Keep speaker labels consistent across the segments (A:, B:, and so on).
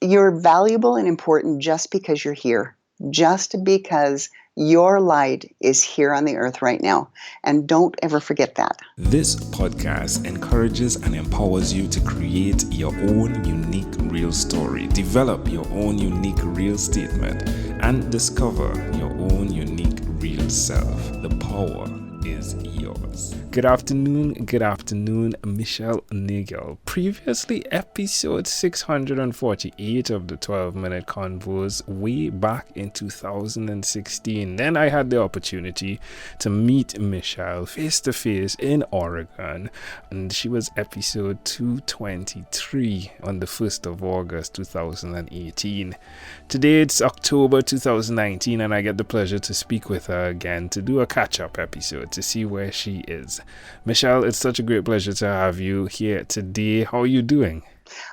A: You're valuable and important just because you're here, just because your light is here on the earth right now. And don't ever forget that.
B: This podcast encourages and empowers you to create your own unique real story, develop your own unique real statement, and discover your own unique real self. The power is yours. Good afternoon, Michelle Nagel. Previously, episode 648 of the 12-minute convos way back in 2016. Then I had the opportunity to meet Michelle face to face in Oregon, and she was episode 223 on the 1st of August 2018. Today it's October 2019, and I get the pleasure to speak with her again to do a catch-up episode to see where she is. Michelle, it's such a great pleasure to have you here today. How are you doing?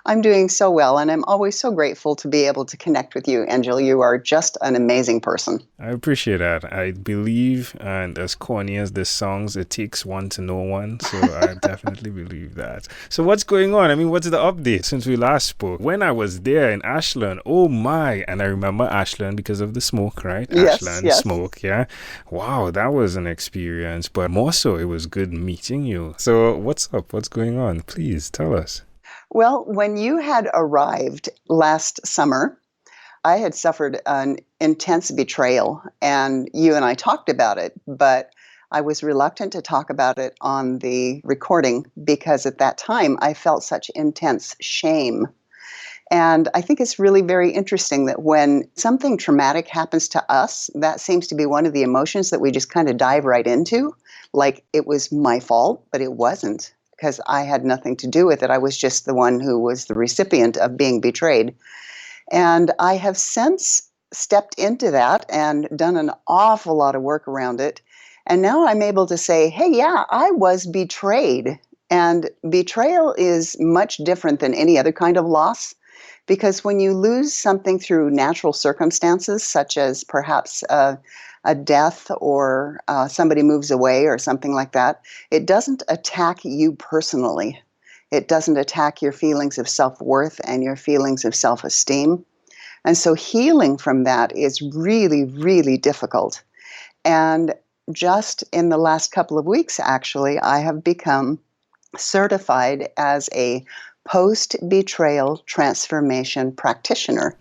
A: I'm doing so well, and I'm always so grateful to be able to connect with you, Angel. You are just an amazing person.
B: I appreciate that. I believe, and as corny as this sounds, it takes one to know one. So I definitely believe that. So what's going on? I mean, what's the update since we last spoke? When I was there in Ashland, oh my, and I remember Ashland because of the smoke, right?
A: Yes,
B: Ashland
A: yes.
B: smoke, yeah. Wow, that was an experience, but more so, it was good meeting you. So what's up? What's going on? Please tell us.
A: Well, when you had arrived last summer, I had suffered an intense betrayal, and you and I talked about it, but I was reluctant to talk about it on the recording because at that time I felt such intense shame. And I think it's really very interesting that when something traumatic happens to us, that seems to be one of the emotions that we just kind of dive right into, like it was my fault, but it wasn't, because I had nothing to do with it. I was just the one who was the recipient of being betrayed. And I have since stepped into that and done an awful lot of work around it. And now I'm able to say, hey, yeah, I was betrayed. And betrayal is much different than any other kind of loss, because when you lose something through natural circumstances, such as perhaps a death or somebody moves away or something like that, it doesn't attack you personally. It doesn't attack your feelings of self-worth and your feelings of self-esteem. And so healing from that is really, really difficult. And just in the last couple of weeks, actually, I have become certified as a post-betrayal transformation practitioner.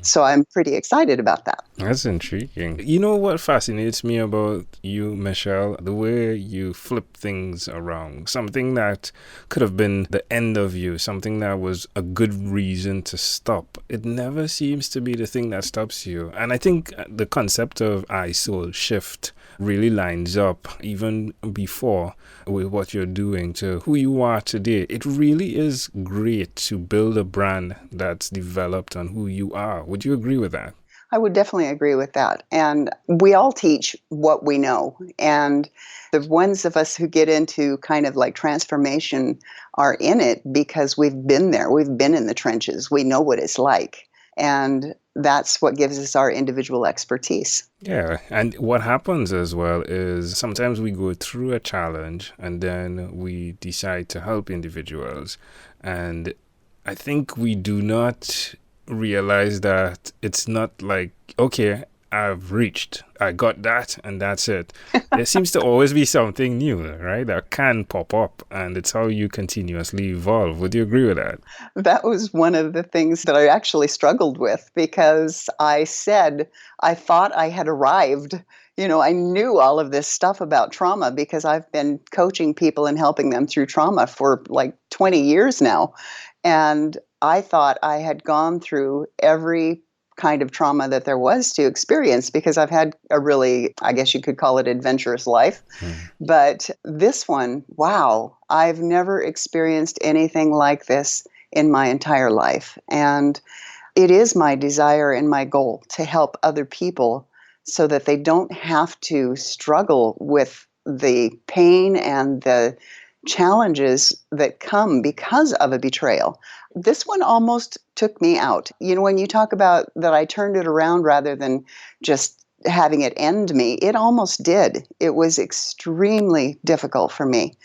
A: So I'm pretty excited about that.
B: That's intriguing. You know what fascinates me about you, Michelle? The way you flip things around. Something that could have been the end of you, something that was a good reason to stop. It never seems to be the thing that stops you. And I think the concept of I-soul shift really lines up even before with what you're doing to who you are today. It really is great to build a brand that's developed on who you are. Would you agree with that?
A: I would definitely agree with that. And we all teach what we know. And the ones of us who get into kind of like transformation are in it because we've been there. We've been in the trenches. We know what it's like. And that's what gives us our individual expertise.
B: Yeah, and what happens as well is sometimes we go through a challenge and then we decide to help individuals. And I think we do not realize that it's not like, okay, I've reached, I got that, and that's it. There seems to always be something new, right, that can pop up, and it's how you continuously evolve. Would you agree with that?
A: That was one of the things that I actually struggled with, because I said I thought I had arrived. You know, I knew all of this stuff about trauma because I've been coaching people and helping them through trauma for like 20 years now. And I thought I had gone through every kind of trauma that there was to experience because I've had a really, I guess you could call it, adventurous life. But this one, wow, I've never experienced anything like this in my entire life. And it is my desire and my goal to help other people so that they don't have to struggle with the pain and the challenges that come because of a betrayal. This one almost took me out. You know, when you talk about that I turned it around rather than just having it end me, it almost did. It was extremely difficult for me.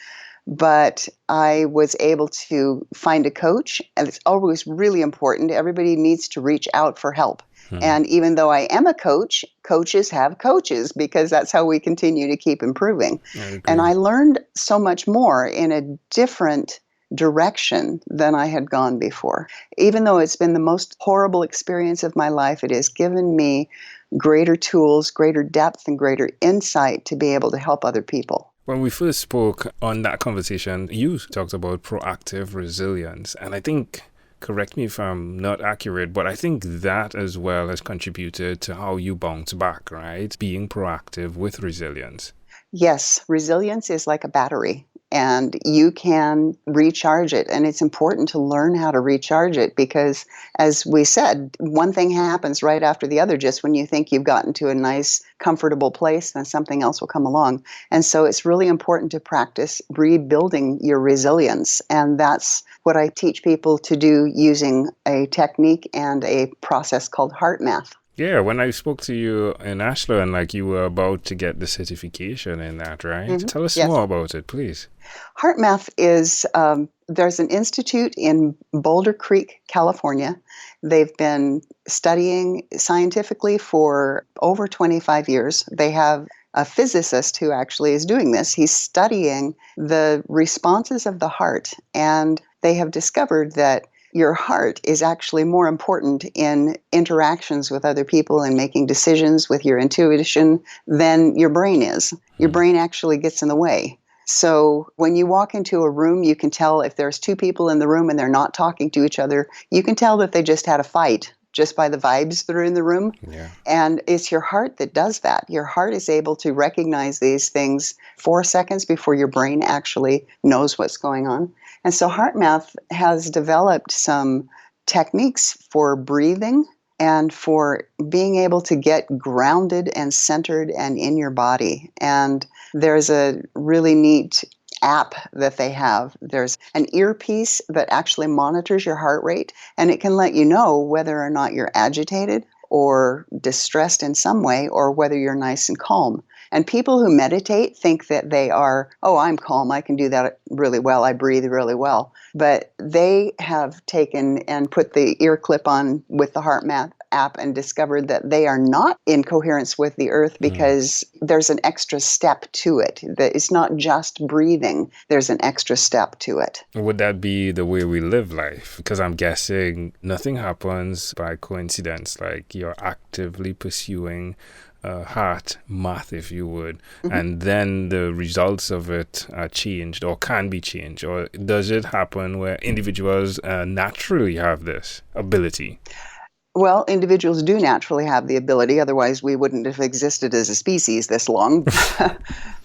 A: but I was able to find a coach, and it's always really important. Everybody needs to reach out for help. And even though I am a coach, coaches have coaches because that's how we continue to keep improving.
B: I
A: And
B: agree.
A: I learned so much more in a different direction than I had gone before. Even though it's been the most horrible experience of my life, it has given me greater tools, greater depth, and greater insight to be able to help other people.
B: When we first spoke on that conversation, you talked about proactive resilience. And I think, correct me if I'm not accurate, but I think that as well has contributed to how you bounce back, right? Being proactive with resilience.
A: Yes, resilience is like a battery, and you can recharge it. And it's important to learn how to recharge it because, as we said, one thing happens right after the other. Just when you think you've gotten to a nice, comfortable place, then something else will come along. And so it's really important to practice rebuilding your resilience. And that's what I teach people to do using a technique and a process called heart math.
B: Yeah, when I spoke to you in Ashland, like you were about to get the certification in that, right?
A: Mhm.
B: Tell us
A: Yes.
B: more about it, please.
A: Heart Math is there's an institute in Boulder Creek, California. They've been studying scientifically for over 25 years. They have a physicist who actually is doing this. He's studying the responses of the heart, and they have discovered that your heart is actually more important in interactions with other people and making decisions with your intuition than your brain is. Your brain actually gets in the way. So when you walk into a room, you can tell if there's two people in the room and they're not talking to each other. You can tell that they just had a fight just by the vibes that are in the room.
B: Yeah.
A: And it's your heart that does that. Your heart is able to recognize these things 4 seconds before your brain actually knows what's going on. And so Heart Math has developed some techniques for breathing and for being able to get grounded and centered and in your body. And there's a really neat app that they have. There's an earpiece that actually monitors your heart rate, and it can let you know whether or not you're agitated or distressed in some way, or whether you're nice and calm. And people who meditate think that they are, oh, I'm calm, I can do that really well, I breathe really well. But they have taken and put the ear clip on with the Heart Math app and discovered that they are not in coherence with the earth because there's an extra step to it. That it's not just breathing, there's an extra step to it.
B: Would that be the way we live life? Because I'm guessing nothing happens by coincidence. Like you're actively pursuing heart math, if you would, and then the results of it are changed or can be changed. Or does it happen where individuals naturally have this ability?
A: Well, individuals do naturally have the ability, otherwise we wouldn't have existed as a species this long.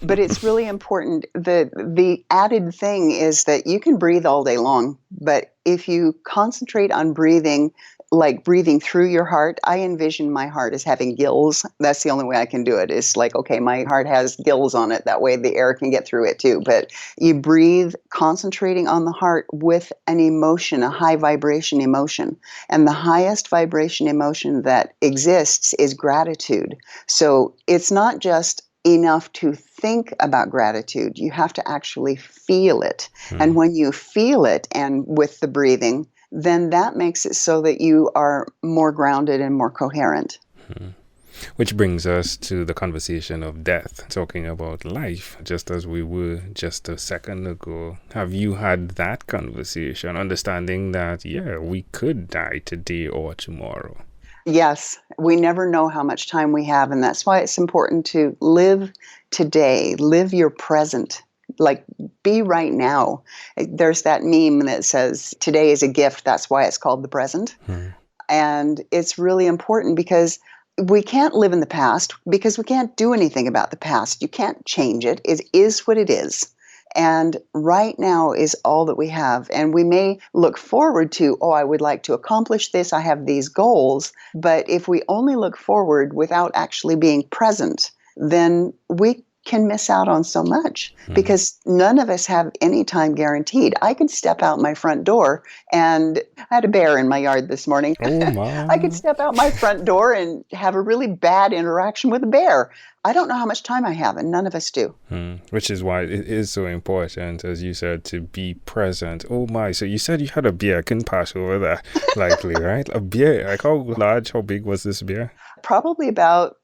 A: But it's really important. The added thing is that you can breathe all day long, but if you concentrate on breathing, like breathing through your heart, I envision my heart as having gills. That's the only way I can do it. It's like, okay, my heart has gills on it. That way the air can get through it too. But you breathe concentrating on the heart with an emotion, a high vibration emotion. And the highest vibration emotion that exists is gratitude. So it's not just enough to think about gratitude. You have to actually feel it. And when you feel it, and with the breathing, then that makes it so that you are more grounded and more coherent.
B: Which brings us to the conversation of death, talking about life, just as we were just a second ago. Have you had that conversation, understanding that, yeah, we could die today or tomorrow?
A: Yes, we never know how much time we have, and that's why it's important to live today, live your present. Like, be right now. There's that meme that says, today is a gift, that's why it's called the present. And it's really important because we can't live in the past because we can't do anything about the past. You can't change it. It is what it is. And right now is all that we have. And we may look forward to, oh, I would like to accomplish this, I have these goals. But if we only look forward without actually being present, then we can miss out on so much because none of us have any time guaranteed. I could step out my front door, and I had a bear in my yard this morning.
B: Oh my.
A: I could step out my front door and have a really bad interaction with a bear. I don't know how much time I have, and none of us do.
B: Which is why it is so important, as you said, to be present. Oh my, so you said you had a bear. Couldn't pass over that likely, right? A bear. Like how large, how big was this bear?
A: Probably about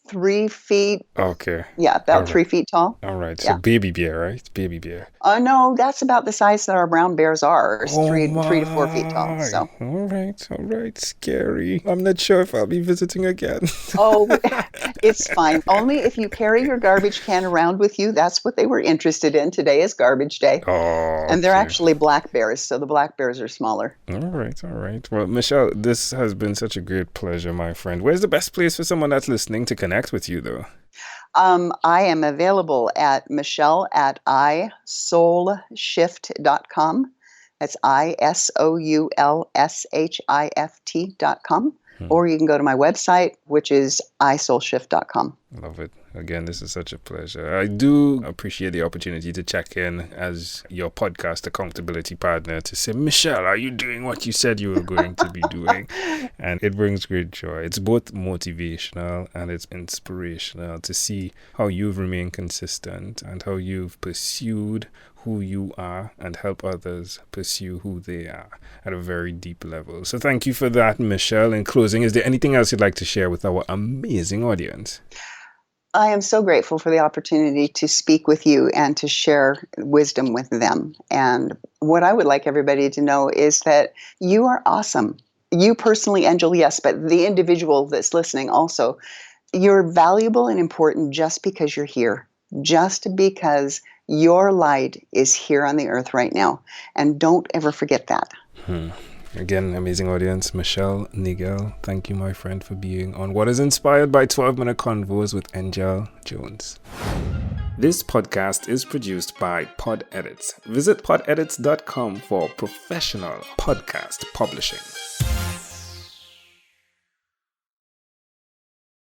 A: 3 feet.
B: Okay.
A: Yeah, about 3 feet tall.
B: All right. So baby bear, right? Baby bear.
A: No, that's about the size that our brown bears are. It's
B: Oh
A: 3 to 4 feet tall. So.
B: All right. Scary. I'm not sure if I'll be visiting again.
A: Oh, it's fine. Only if you carry your garbage can around with you. That's what they were interested in. Today is garbage day.
B: Oh,
A: and they're actually black bears, so the black bears are smaller.
B: All right. Well, Michelle, this has been such a great pleasure, my friend. Where's the best place for someone that's listening to connect with you, though?
A: I am available at michelle@isoulshift.com. That's isoulshift.com. Or you can go to my website, which is isoulshift.com.
B: Love it. Again, this is such a pleasure. I do appreciate the opportunity to check in as your podcast accountability partner to say, Michelle, are you doing what you said you were going to be doing? And it brings great joy. It's both motivational and it's inspirational to see how you've remained consistent and how you've pursued who you are and help others pursue who they are at a very deep level. So thank you for that, Michelle. In closing, is there anything else you'd like to share with our amazing audience?
A: I am so grateful for the opportunity to speak with you and to share wisdom with them. And what I would like everybody to know is that you are awesome. You personally, Angel, yes, but the individual that's listening also, you're valuable and important just because you're here, just because your light is here on the earth right now. And don't ever forget that.
B: Again, amazing audience, Michelle Nagel, thank you, my friend, for being on what is inspired by 12-Minute Convos with Angel Jones. This podcast is produced by Pod Edits. Visit podedits.com for professional podcast publishing.